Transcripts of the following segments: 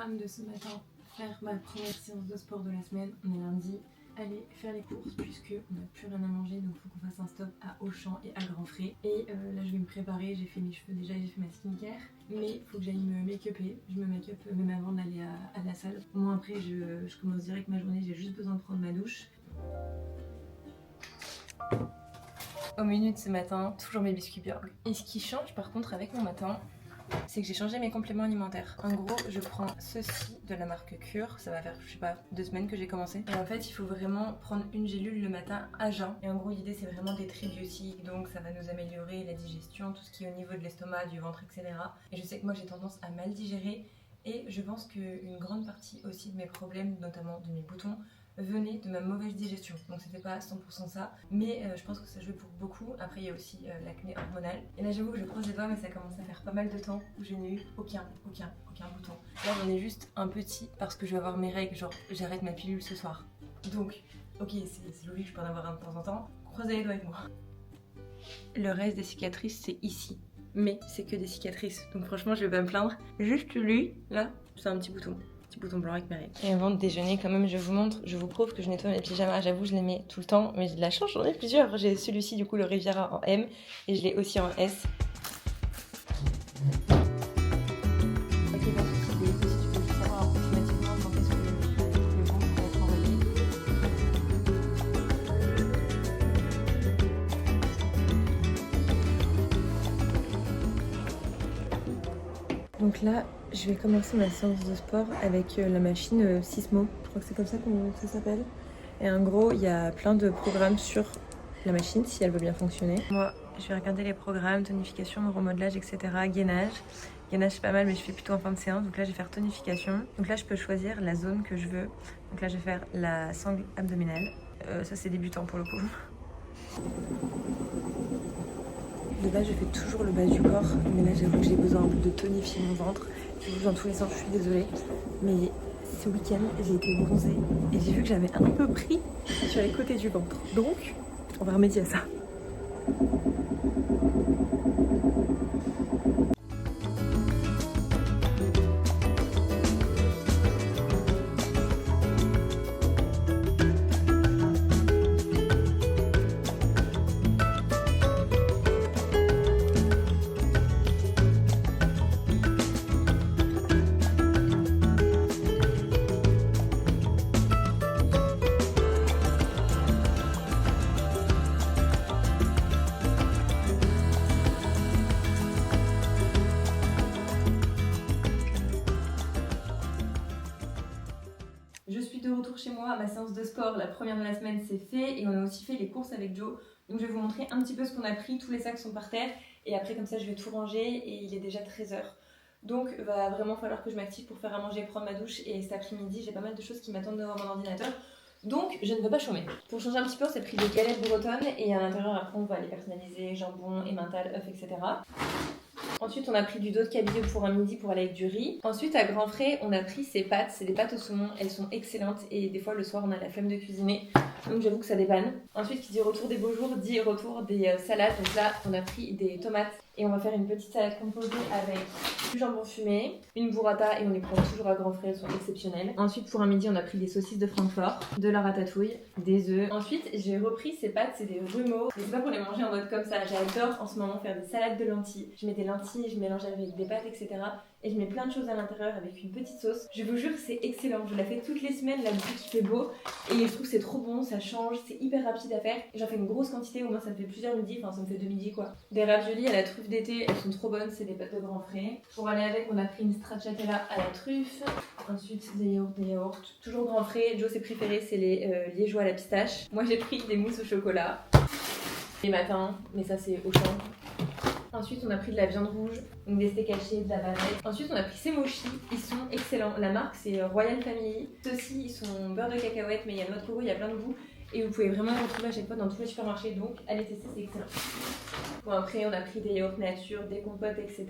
programme de ce matin, faire ma première séance de sport de la semaine. On est lundi, aller faire les courses puisque on n'a plus rien à manger, donc il faut qu'on fasse un stop à Auchan et à Granfray. Et là je vais me préparer, j'ai fait mes cheveux déjà, j'ai fait ma skincare, mais il faut que j'aille me make-upper. Je me make-up même avant d'aller à la salle. Au moins après je commence direct ma journée, j'ai juste besoin de prendre ma douche. Au menu de ce matin, toujours mes biscuits Björg. Et ce qui change par contre avec mon matin, c'est que j'ai changé mes compléments alimentaires. En gros, je prends ceci de la marque Cure. Ça va faire, je sais pas, 2 semaines que j'ai commencé. Et en fait, il faut vraiment prendre une gélule le matin à jeun. Et en gros, l'idée, c'est vraiment des trébiotiques. Donc, ça va nous améliorer la digestion, tout ce qui est au niveau de l'estomac, du ventre, etc. Et je sais que moi, j'ai tendance à mal digérer. Et je pense qu'une grande partie aussi de mes problèmes, notamment de mes boutons, venait de ma mauvaise digestion. Donc c'était pas 100% ça, mais je pense que ça jouait pour beaucoup. Après il y a aussi l'acné hormonale. Et là j'avoue que je croise les doigts, mais ça commence à faire pas mal de temps où je n'ai eu aucun bouton. Là j'en ai juste un petit parce que je vais avoir mes règles, genre j'arrête ma pilule ce soir. Donc ok, c'est logique, je peux en avoir un de temps en temps. Croisez les doigts avec moi. Le reste des cicatrices c'est ici. Mais c'est que des cicatrices, donc franchement je vais pas me plaindre. Juste lui, là, c'est un petit bouton blanc avec mes règles. Et avant de déjeuner quand même je vous montre, je vous prouve que je nettoie mes pyjamas. J'avoue je les mets tout le temps, mais j'ai de la chance, j'en ai plusieurs. J'ai celui-ci du coup, le Riviera en M, et je l'ai aussi en S. Donc là, je vais commencer ma séance de sport avec la machine Sismo. Je crois que c'est comme ça que ça s'appelle. Et en gros, il y a plein de programmes sur la machine, si elle veut bien fonctionner. Moi, je vais regarder les programmes, tonification, remodelage, etc. Gainage. Gainage, c'est pas mal, mais je fais plutôt en fin de séance. Donc là, je vais faire tonification. Donc là, je peux choisir la zone que je veux. Donc là, je vais faire la sangle abdominale. Ça, c'est débutant pour le coup. De base, je fais toujours le bas du corps, mais là, j'avoue que j'ai besoin un peu de tonifier mon ventre. Je bouge dans tous les sens, je suis désolée. Mais ce week-end, j'ai été bronzée et j'ai vu que j'avais un peu pris sur les côtés du ventre. Donc, on va remédier à ça. Je suis de retour chez moi, ma séance de sport, la première de la semaine c'est fait, et on a aussi fait les courses avec Joe. Donc je vais vous montrer un petit peu ce qu'on a pris, tous les sacs sont par terre, et après comme ça je vais tout ranger, et il est déjà 13h. Donc il va vraiment falloir que je m'active pour faire à manger, prendre ma douche, et cet après-midi j'ai pas mal de choses qui m'attendent devant mon ordinateur. Donc je ne veux pas chômer. Pour changer un petit peu, on s'est pris des galettes bretonnes, et à l'intérieur après on va les personnaliser, jambon, emmental, œufs, etc. Ensuite, on a pris du dos de cabillaud pour un midi pour aller avec du riz. Ensuite, à Granfray, on a pris ces pâtes. C'est des pâtes au saumon. Elles sont excellentes. Et des fois, le soir, on a la flemme de cuisiner. Donc, j'avoue que ça dépanne. Ensuite, qui dit retour des beaux jours, dit retour des salades. Donc là, on a pris des tomates. Et on va faire une petite salade composée avec du jambon fumé, une burrata, et on les prend toujours à Granfray, elles sont exceptionnelles. Ensuite, pour un midi, on a pris des saucisses de Francfort, de la ratatouille, des œufs. Ensuite, j'ai repris ces pâtes, c'est des grumeaux. Mais c'est pas pour les manger en mode comme ça. J'adore en ce moment faire des salades de lentilles. Je mets des lentilles, je mélange avec des pâtes, etc. Et je mets plein de choses à l'intérieur avec une petite sauce. Je vous jure, c'est excellent. Je la fais toutes les semaines, là, depuis qu'il fait beau. Et je trouve que c'est trop bon, ça change, c'est hyper rapide à faire. Et j'en fais une grosse quantité, au moins ça me fait plusieurs midis, enfin ça me fait 2 midis quoi. Des raviolis à la truffe d'été, elles sont trop bonnes, c'est des pâtes de Granfray. Pour aller avec, on a pris une stracciatella à la truffe. Ensuite, des yaourts. Toujours Granfray. Joe, ses préférés, c'est les liégeois à la pistache. Moi, j'ai pris des mousses au chocolat. Les matins, mais ça c'est au champ. Ensuite, on a pris de la viande rouge, donc des steaks hachés, de la bavette. Ensuite, on a pris ces mochis, ils sont excellents. La marque, c'est Royal Family. Ceux-ci, ils sont beurre de cacahuète, mais il y a noix de coco, il y a plein de goûts. Et vous pouvez vraiment les retrouver à chaque fois dans tous les supermarchés, donc allez tester, c'est excellent. Bon, après, on a pris des yaourts nature, des compotes, etc.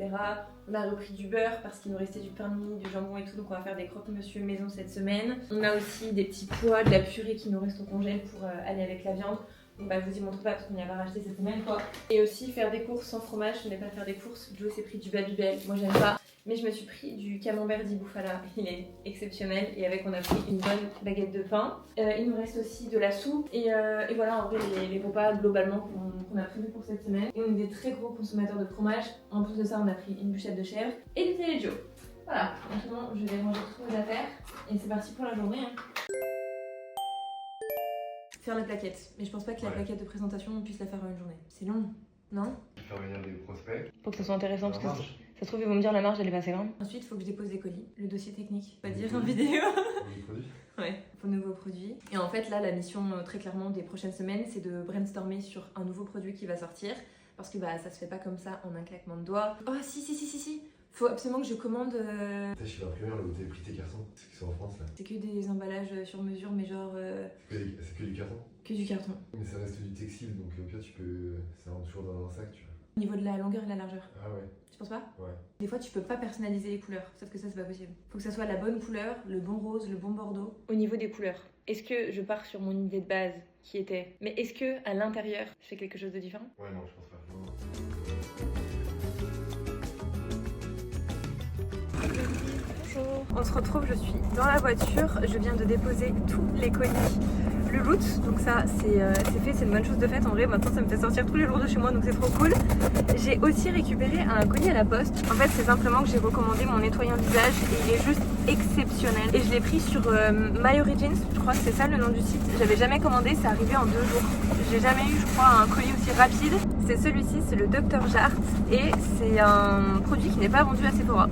On a repris du beurre parce qu'il nous restait du pain de mie, du jambon et tout, donc on va faire des croque-monsieur maison cette semaine. On a aussi des petits pois, de la purée qui nous reste au congèle pour aller avec la viande. Donc bah je vous y montre pas parce qu'on n'y a pas racheté cette semaine quoi. Et aussi faire des courses sans fromage, je n'aime pas faire des courses. Joe s'est pris du Babybel, moi j'aime pas. Mais je me suis pris du camembert di Bufala, il est exceptionnel. Et avec on a pris une bonne baguette de pain. Il nous reste aussi de la soupe. Et voilà en vrai les repas globalement qu'on a prévus pour cette semaine. Et on est des très gros consommateurs de fromage. En plus de ça on a pris une bûchette de chèvre et du filet de Joe. Voilà, maintenant je vais ranger toutes mes affaires. Et c'est parti pour la journée. Faire la plaquette. Mais je pense pas que la plaquette de présentation on puisse la faire en une journée. C'est long, non? Faire venir des prospects. Pour que ça soit intéressant parce que ça se trouve ils vont me dire la marge elle est pas assez grande. Ensuite il faut que je dépose des colis, le dossier technique, pas dire en vidéo. Ouais, pour nouveaux produits. Et en fait là la mission très clairement des prochaines semaines c'est de brainstormer sur un nouveau produit qui va sortir. Parce que bah ça se fait pas comme ça en un claquement de doigts. Oh si. Faut absolument que je commande. T'as chez l'imprimeur là où t'avais pris tes cartons, c'est qui sont en France là. C'est que des emballages sur mesure, mais genre. C'est que du carton. Que du carton. Mais ça reste du textile donc au pire tu peux. Ça rentre toujours dans un sac tu vois. Au niveau de la longueur et de la largeur. Ah ouais. Tu penses pas? Ouais. Des fois tu peux pas personnaliser les couleurs, sauf que ça c'est pas possible. Faut que ça soit la bonne couleur, le bon rose, le bon bordeaux. Au niveau des couleurs, est-ce que je pars sur mon idée de base qui était. Mais est-ce que à l'intérieur je fais quelque chose de différent? Ouais non je pense pas. Non. Bonjour. On se retrouve, je suis dans la voiture, je viens de déposer tous les colis Lul'Out, donc ça c'est fait, c'est une bonne chose de faite en vrai, maintenant ça me fait sortir tous les jours de chez moi donc c'est trop cool. J'ai aussi récupéré un colis à la poste, en fait c'est simplement que j'ai recommandé mon nettoyant visage et il est juste exceptionnel. Et je l'ai pris sur My Origins, je crois que c'est ça le nom du site, j'avais jamais commandé, c'est arrivé en 2 jours. J'ai jamais eu je crois un colis aussi rapide, c'est celui-ci, c'est le Dr Jart et c'est un produit qui n'est pas vendu à Sephora.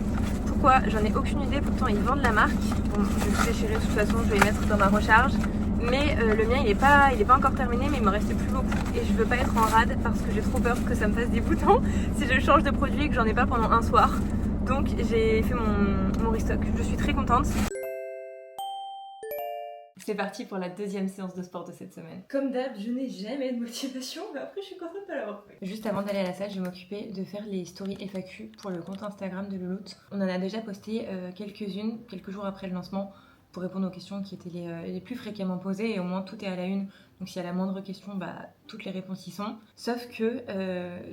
Pourquoi? J'en ai aucune idée, pourtant ils vendent la marque. Bon, je vais tout déchirer de toute façon, je vais les mettre dans ma recharge. Mais le mien il est pas encore terminé, mais il me reste plus beaucoup. Et je veux pas être en rade parce que j'ai trop peur que ça me fasse des boutons si je change de produit et que j'en ai pas pendant un soir. Donc j'ai fait mon restock, je suis très contente. C'est parti pour la deuxième séance de sport de cette semaine. Comme d'hab, je n'ai jamais de motivation, mais après je suis contente de l'avoir fait. Juste avant d'aller à la salle, je vais m'occuper de faire les stories FAQ pour le compte Instagram de Lul'Out. On en a déjà posté quelques-unes, quelques jours après le lancement, pour répondre aux questions qui étaient les plus fréquemment posées, et au moins tout est à la une. Donc s'il y a la moindre question, bah, toutes les réponses y sont. Sauf que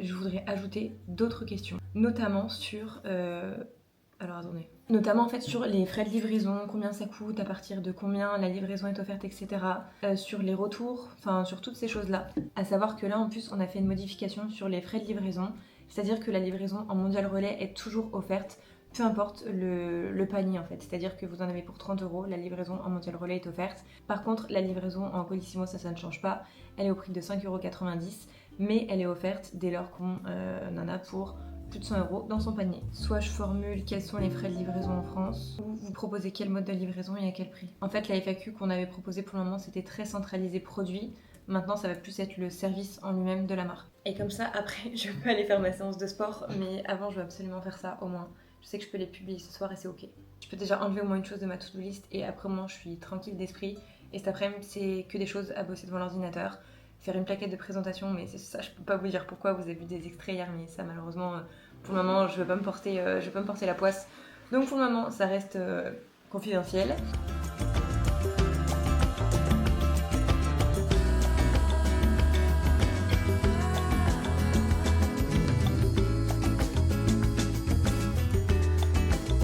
je voudrais ajouter d'autres questions, notamment sur... Alors attendez. Notamment en fait sur les frais de livraison, combien ça coûte, à partir de combien la livraison est offerte, etc. Sur les retours, enfin sur toutes ces choses-là. À savoir que là en plus on a fait une modification sur les frais de livraison, c'est-à-dire que la livraison en mondial relais est toujours offerte, peu importe le panier en fait. C'est-à-dire que vous en avez pour 30 €, la livraison en mondial relais est offerte. Par contre la livraison en Colissimo ça ne change pas, elle est au prix de 5,90 €, mais elle est offerte dès lors qu'on en a pour plus de 100 € dans son panier. Soit je formule quels sont les frais de livraison en France, ou vous proposez quel mode de livraison et à quel prix. En fait la FAQ qu'on avait proposée pour le moment c'était très centralisé produit, maintenant ça va plus être le service en lui-même de la marque. Et comme ça après je peux aller faire ma séance de sport, mais avant je veux absolument faire ça au moins. Je sais que je peux les publier ce soir et c'est ok. Je peux déjà enlever au moins une chose de ma to-do list et après moi je suis tranquille d'esprit. Et cet après-midi c'est que des choses à bosser devant l'ordinateur. Faire une plaquette de présentation, mais c'est ça, je peux pas vous dire pourquoi, vous avez vu des extraits hier, mais ça malheureusement, pour le moment, je vais pas me porter la poisse. Donc pour le moment, ça reste confidentiel.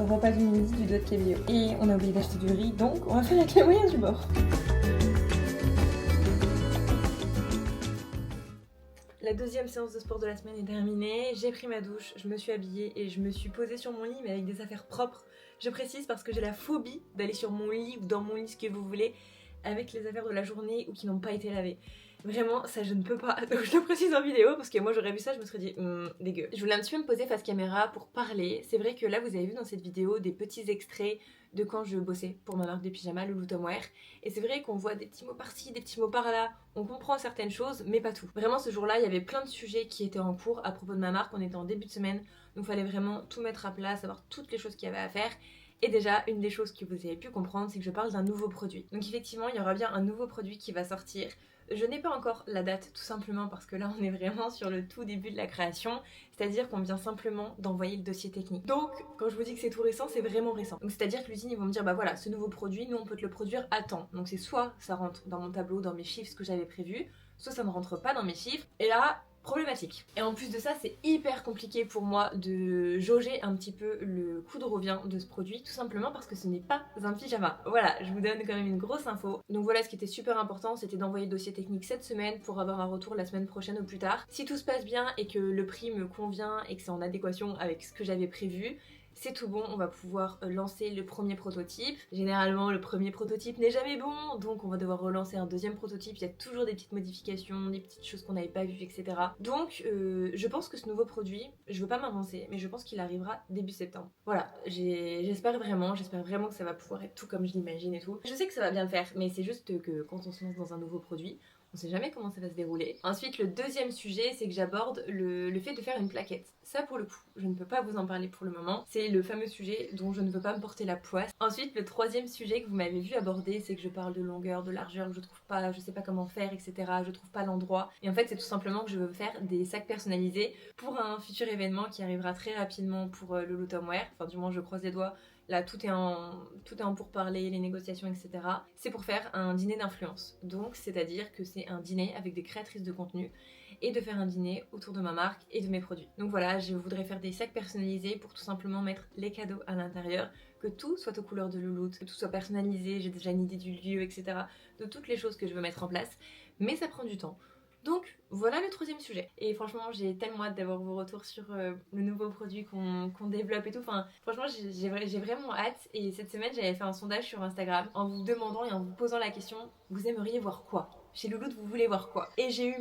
Repas du midi du dos de cabillaud. Et on a oublié d'acheter du riz, donc on va faire avec les moyens du bord. La deuxième séance de sport de la semaine est terminée, j'ai pris ma douche, je me suis habillée et je me suis posée sur mon lit mais avec des affaires propres. Je précise parce que j'ai la phobie d'aller sur mon lit ou dans mon lit, ce que vous voulez, avec les affaires de la journée ou qui n'ont pas été lavées. Vraiment, ça je ne peux pas, donc je le précise en vidéo parce que moi j'aurais vu ça, je me serais dit dégueu. Je voulais un petit peu me poser face caméra pour parler. C'est vrai que là vous avez vu dans cette vidéo des petits extraits de quand je bossais pour ma marque de pyjama Lulutomwear. Et c'est vrai qu'on voit des petits mots par-ci, des petits mots par-là, on comprend certaines choses mais pas tout. Vraiment ce jour-là il y avait plein de sujets qui étaient en cours à propos de ma marque, on était en début de semaine, donc il fallait vraiment tout mettre à plat, savoir toutes les choses qu'il y avait à faire. Et déjà, une des choses que vous avez pu comprendre, c'est que je parle d'un nouveau produit. Donc effectivement, il y aura bien un nouveau produit qui va sortir. Je n'ai pas encore la date, tout simplement parce que là, on est vraiment sur le tout début de la création. C'est-à-dire qu'on vient simplement d'envoyer le dossier technique. Donc, quand je vous dis que c'est tout récent, c'est vraiment récent. Donc c'est-à-dire que l'usine, ils vont me dire, bah voilà, ce nouveau produit, nous, on peut te le produire à temps. Donc c'est soit ça rentre dans mon tableau, dans mes chiffres, ce que j'avais prévu, soit ça ne rentre pas dans mes chiffres. Et là, problématique. Et en plus de ça, c'est hyper compliqué pour moi de jauger un petit peu le coût de revient de ce produit, tout simplement parce que ce n'est pas un pyjama. Voilà, je vous donne quand même une grosse info. Donc voilà, ce qui était super important, c'était d'envoyer le dossier technique cette semaine pour avoir un retour la semaine prochaine au plus tard. Si tout se passe bien et que le prix me convient et que c'est en adéquation avec ce que j'avais prévu, c'est tout bon, on va pouvoir lancer le premier prototype. Généralement, le premier prototype n'est jamais bon, donc on va devoir relancer un deuxième prototype. Il y a toujours des petites modifications, des petites choses qu'on n'avait pas vues, etc. Donc, je pense que ce nouveau produit, je veux pas m'avancer, mais je pense qu'il arrivera début septembre. Voilà, j'espère vraiment que ça va pouvoir être tout comme je l'imagine et tout. Je sais que ça va bien le faire, mais c'est juste que quand on se lance dans un nouveau produit, on sait jamais comment ça va se dérouler. Ensuite, le deuxième sujet, c'est que j'aborde le fait de faire une plaquette. Ça, pour le coup, je ne peux pas vous en parler pour le moment. C'est le fameux sujet dont je ne veux pas me porter la poisse. Ensuite, le troisième sujet que vous m'avez vu aborder, c'est que je parle de longueur, de largeur, que je trouve pas, je sais pas comment faire, etc. Je trouve pas l'endroit. Et en fait, c'est tout simplement que je veux faire des sacs personnalisés pour un futur événement qui arrivera très rapidement pour le L'Automne-wear. Enfin, du moins, je croise les doigts. Là, tout est en pourparlers, les négociations, etc. C'est pour faire un dîner d'influence. Donc, c'est-à-dire que c'est un dîner avec des créatrices de contenu et de faire un dîner autour de ma marque et de mes produits. Donc voilà, je voudrais faire des sacs personnalisés pour tout simplement mettre les cadeaux à l'intérieur, que tout soit aux couleurs de Louloute, que tout soit personnalisé, j'ai déjà une idée du lieu, etc. De toutes les choses que je veux mettre en place. Mais ça prend du temps. Donc voilà le troisième sujet. Et franchement, j'ai tellement hâte d'avoir vos retours sur le nouveau produit qu'on développe et tout. Enfin, franchement, j'ai vraiment hâte. Et cette semaine, j'avais fait un sondage sur Instagram en vous demandant et en vous posant la question, vous aimeriez voir quoi ? Chez Louloute, vous voulez voir quoi? Et j'ai eu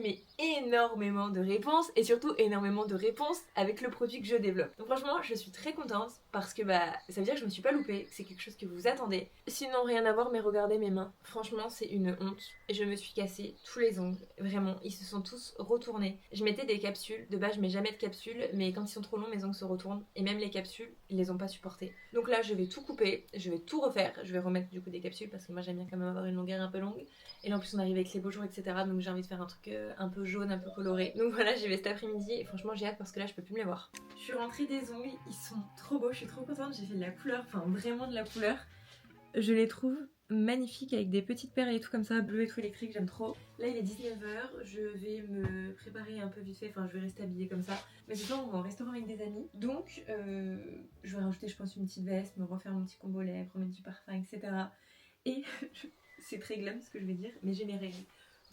énormément de réponses et surtout énormément de réponses avec le produit que je développe. Donc franchement, je suis très contente parce que ça veut dire que je me suis pas loupée, c'est quelque chose que vous attendez. Sinon, rien à voir, mais regardez mes mains. Franchement, c'est une honte. Je me suis cassé tous les ongles. Vraiment, ils se sont tous retournés. Je mettais des capsules. De base, je mets jamais de capsules, mais quand ils sont trop longs, mes ongles se retournent. Et même les capsules, ils les ont pas supportés. Donc là, je vais tout couper, je vais tout refaire. Je vais remettre du coup des capsules parce que moi, j'aime bien quand même avoir une longueur un peu longue. Et là en plus on arrive avec les beaux jours, etc. Donc j'ai envie de faire un truc un peu jaune, un peu coloré. Donc voilà, j'y vais cet après-midi et franchement j'ai hâte parce que là je peux plus me les voir. Je suis rentrée des ongles, ils sont trop beaux, je suis trop contente. J'ai fait de la couleur, enfin vraiment de la couleur. Je les trouve magnifiques avec des petites perles et tout comme ça, bleu et tout électrique, j'aime trop. Là il est 19h, je vais me préparer un peu vite fait, enfin je vais rester habillée comme ça. Mais ce soir on va au restaurant avec des amis. Donc je vais rajouter je pense une petite veste, me refaire mon petit combo lèvres, remettre du parfum, etc. Et c'est très glam ce que je vais dire, mais j'ai mes règles.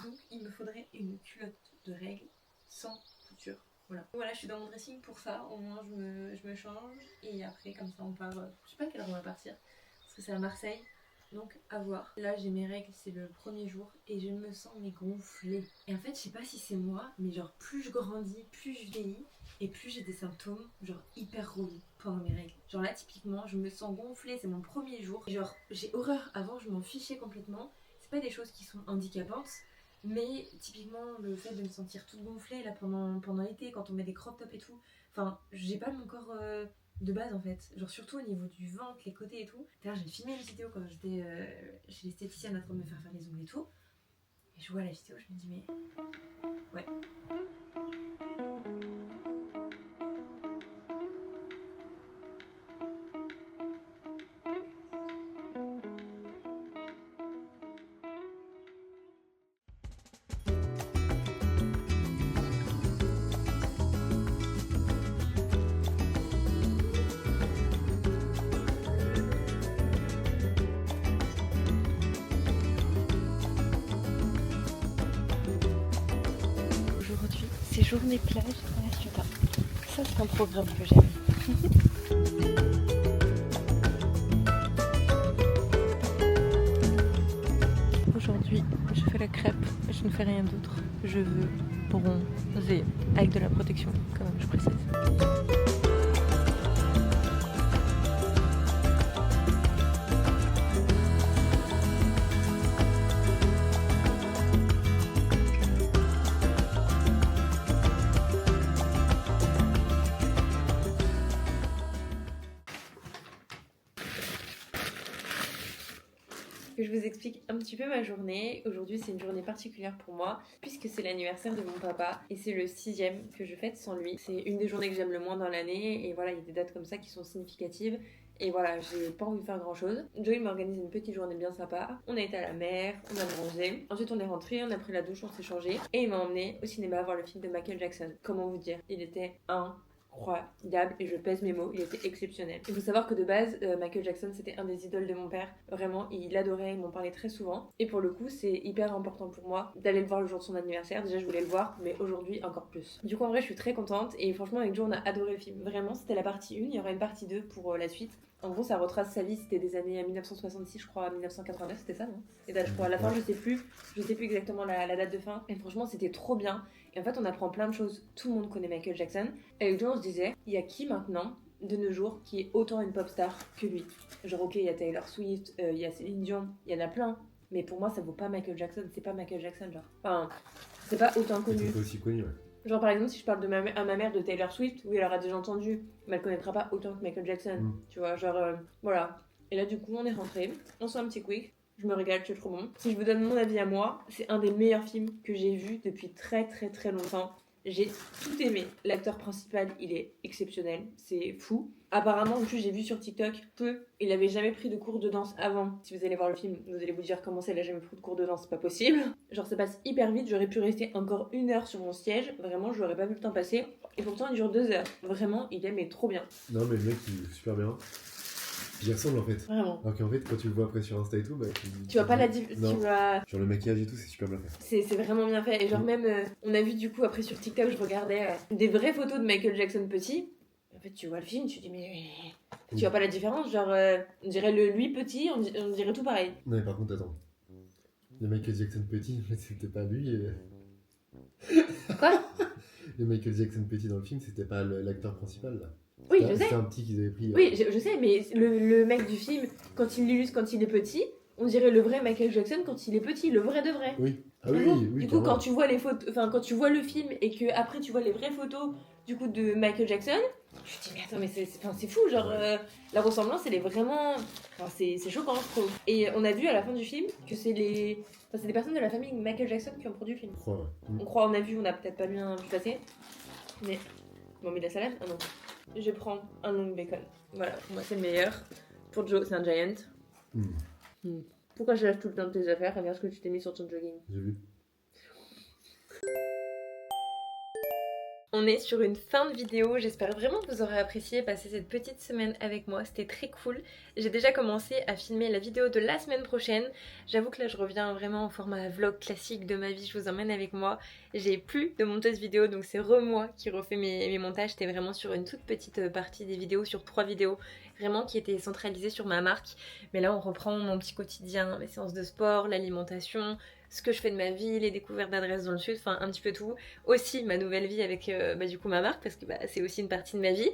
Donc il me faudrait une culotte de règles sans couture. Voilà, je suis dans mon dressing pour ça. Au moins je me change et après comme ça on part. Je sais pas à quelle heure on va partir parce que c'est à Marseille. Donc à voir. Là j'ai mes règles, c'est le premier jour et je me sens gonflée. Et en fait je sais pas si c'est moi, mais genre plus je grandis, plus je vieillis et plus j'ai des symptômes genre hyper relous pendant mes règles. Genre là typiquement je me sens gonflée, c'est mon premier jour. Genre j'ai horreur, avant je m'en fichais complètement. C'est pas des choses qui sont handicapantes, mais typiquement le fait de me sentir toute gonflée là pendant l'été quand on met des crop tops et tout. Enfin j'ai pas mon corps de base en fait, genre surtout au niveau du ventre, les côtés et tout. D'ailleurs j'ai filmé une vidéo quand j'étais chez l'esthéticienne en train de me faire les ongles et tout. Et je vois la vidéo, je me dis mais ouais. C'est journée plage à la Ciotat. Ça c'est un programme que j'aime. Aujourd'hui je fais la crêpe, je ne fais rien d'autre. Je veux bronzer avec de la protection quand même, je précise. Que je vous explique un petit peu ma journée. Aujourd'hui c'est une journée particulière pour moi puisque c'est l'anniversaire de mon papa et c'est le 6e que je fête sans lui. C'est une des journées que j'aime le moins dans l'année et voilà, il y a des dates comme ça qui sont significatives Et voilà, j'ai pas envie de faire grand chose. Joey m'organise une petite journée bien sympa. On a été à la mer, on a bronzé. Ensuite on est rentré, on a pris la douche, on s'est changé. Et il m'a emmené au cinéma voir le film de Michael Jackson. Comment vous dire, il était incroyable, et je pèse mes mots, il était exceptionnel. Il faut savoir que de base, Michael Jackson c'était un des idoles de mon père. Vraiment, il adorait, il m'en parlait très souvent. Et pour le coup, c'est hyper important pour moi d'aller le voir le jour de son anniversaire. Déjà, je voulais le voir, mais aujourd'hui encore plus. Du coup, en vrai, je suis très contente. Et franchement, avec Joe, on a adoré le film. Vraiment, c'était la partie 1. Il y aura une partie 2 pour la suite. En gros, ça retrace sa vie. C'était des années 1966, je crois, 1989, c'était ça, non? Et là, je crois, à la fin, je sais plus exactement la date de fin. Et franchement, c'était trop bien. Et en fait, on apprend plein de choses. Tout le monde connaît Michael Jackson. Et avec Joe, on se disait, il y a qui maintenant, de nos jours, qui est autant une pop star que lui? Genre, ok, il y a Taylor Swift, il y a Céline Dion, il y en a plein. Mais pour moi, ça vaut pas Michael Jackson. C'est pas Michael Jackson, genre. Enfin, c'est pas autant connu. C'est pas aussi connu, ouais. Genre, par exemple, si je parle à ma mère de Taylor Swift, oui, elle aura déjà entendu, mais elle connaîtra pas autant que Michael Jackson. Tu vois, genre, voilà. Et là, du coup, on est rentré. On se fait un petit quick. Je me régale, c'est trop bon. Si je vous donne mon avis à moi, c'est un des meilleurs films que j'ai vu depuis très très très longtemps. J'ai tout aimé. L'acteur principal, il est exceptionnel. C'est fou. Apparemment, en plus, j'ai vu sur TikTok il avait jamais pris de cours de danse avant. Si vous allez voir le film, vous allez vous dire comment ça, il a jamais pris de cours de danse, c'est pas possible. Genre, ça passe hyper vite. J'aurais pu rester encore 1 heure sur mon siège. Vraiment, je l'aurais pas vu le temps passer. Et pourtant, il dure 2 heures. Vraiment, il aimait trop bien. Non, mais le mec, il est super bien. J'y ressemble en fait. Vraiment. Alors qu'en fait, quand tu le vois après sur Insta et tout, bah, tu vois pas la différence. Genre le maquillage et tout, c'est super bien fait. C'est vraiment bien fait. Et genre, même, on a vu du coup, après sur TikTok, je regardais des vraies photos de Michael Jackson petit. En fait, tu vois le film, tu te dis, mais tu vois pas la différence. Genre, on dirait lui petit, on dirait tout pareil. Non, mais par contre, attends. Le Michael Jackson petit, c'était pas lui. Quoi? Le Michael Jackson petit dans le film, c'était pas l'acteur principal là. Oui, je sais. C'est un petit qu'ils avaient pris. Oui, je sais, mais le mec du film, quand il l'illustre quand il est petit, on dirait le vrai Michael Jackson quand il est petit, le vrai de vrai. Oui. Ah oui, oui. Du coup, quand tu vois les photos, enfin quand tu vois le film et que après tu vois les vraies photos du coup de Michael Jackson, je te dis mais attends, mais c'est fou, genre la ressemblance elle est vraiment, enfin, c'est choquant je trouve. Et on a vu à la fin du film que c'est des personnes de la famille Michael Jackson qui ont produit le film. On a vu, on a peut-être pas bien vu passer, mais on met de la salade. Ah non. Je prends un long bacon. Voilà, pour moi c'est le meilleur. Pour Joe, c'est un giant. Pourquoi je lâche tout le temps de tes affaires? Regarde ce que tu t'es mis sur ton jogging. J'ai vu. On est sur une fin de vidéo, j'espère vraiment que vous aurez apprécié passer cette petite semaine avec moi, c'était très cool. J'ai déjà commencé à filmer la vidéo de la semaine prochaine. J'avoue que là je reviens vraiment au format vlog classique de ma vie, je vous emmène avec moi. J'ai plus de monteuse vidéo, donc c'est moi qui refais mes montages. J'étais vraiment sur une toute petite partie des vidéos, sur 3 vidéos, vraiment qui étaient centralisées sur ma marque. Mais là on reprend mon petit quotidien, mes séances de sport, l'alimentation, ce que je fais de ma vie, les découvertes d'adresses dans le sud, enfin un petit peu tout. Aussi ma nouvelle vie avec du coup ma marque, parce que c'est aussi une partie de ma vie.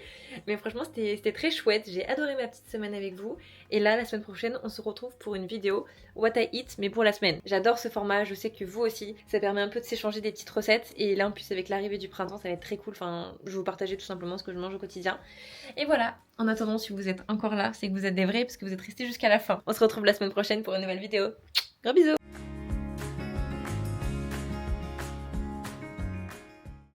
Mais franchement c'était très chouette, j'ai adoré ma petite semaine avec vous. Et là la semaine prochaine on se retrouve pour une vidéo What I Eat, mais pour la semaine. J'adore ce format, je sais que vous aussi, ça permet un peu de s'échanger des petites recettes. Et là en plus avec l'arrivée du printemps ça va être très cool, enfin je vais vous partager tout simplement ce que je mange au quotidien. Et voilà, en attendant si vous êtes encore là, c'est que vous êtes des vrais parce que vous êtes restés jusqu'à la fin. On se retrouve la semaine prochaine pour une nouvelle vidéo. Gros bisous.